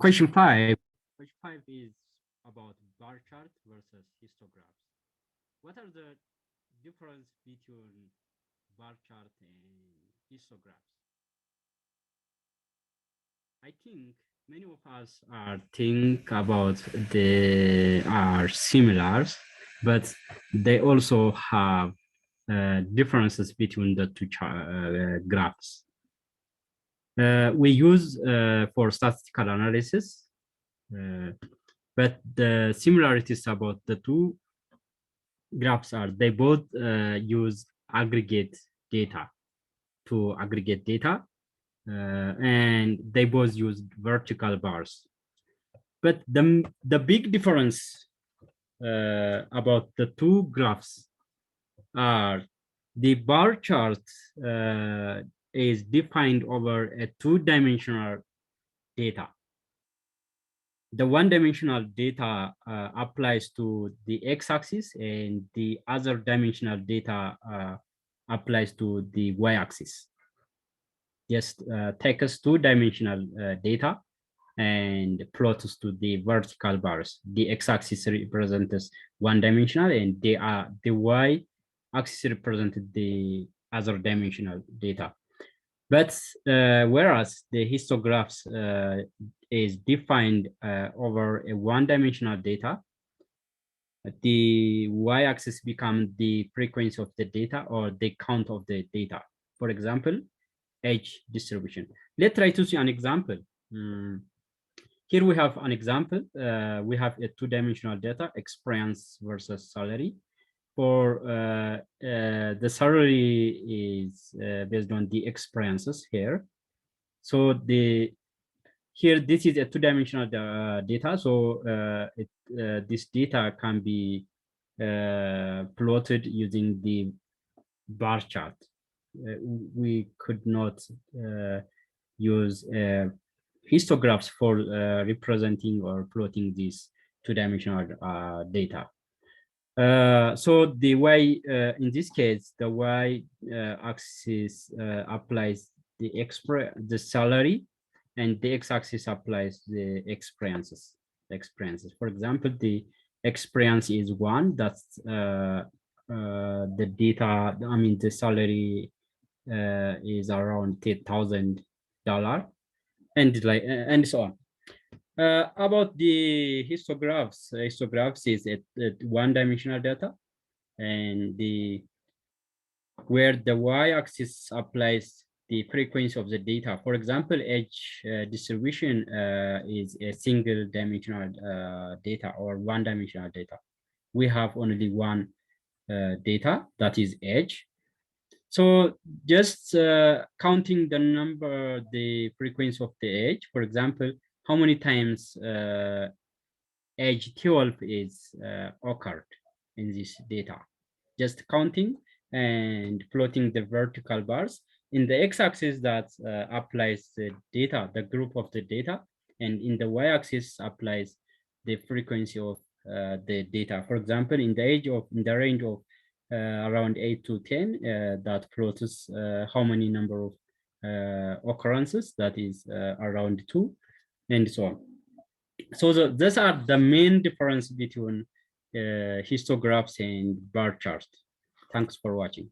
Question five. Question five is about bar chart versus histograms. What are the difference between bar chart and histograms? I think many of us are think about they are similar, but they also have differences between the two graphs. We use for statistical analysis, but the similarities about the two graphs are they both use aggregate data to aggregate data, and they both use vertical bars. But the big difference about the two graphs are the bar chart is defined over a two-dimensional data. The one-dimensional data applies to the x-axis, and the other dimensional data applies to the y-axis. Just take us two-dimensional data and plot us to the vertical bars. The x-axis represents one-dimensional, and the y-axis represented the other dimensional data. But whereas the histographs is defined over a one-dimensional data, the y-axis becomes the frequency of the data or the count of the data. For example, age distribution. Let's try to see an example. Here we have an example. We have a two-dimensional data, experience versus salary. For the salary is based on the experiences here. So here this is a two-dimensional data. So this data can be plotted using the bar chart. We could not use histographs for representing or plotting this two-dimensional data. So the y in this case, the y axis applies the salary, and the x-axis applies the experiences. For example, the experience is 1. That's the data. I mean, the salary is around $10,000, and so on. About the histographs is a one-dimensional data, and where the y-axis applies the frequency of the data. For example, age distribution is a single-dimensional data or one-dimensional data. We have only one data, that is age. So just counting the frequency of the age, for example, how many times age 12 is occurred in this data. Just counting and plotting the vertical bars. In the x-axis, that applies the data, the group of the data, and in the y-axis applies the frequency of the data. For example, in the range of around 8 to 10, that plots how many number of occurrences, that is around 2, and so on. So these are the main difference between histographs and bar charts. Thanks for watching.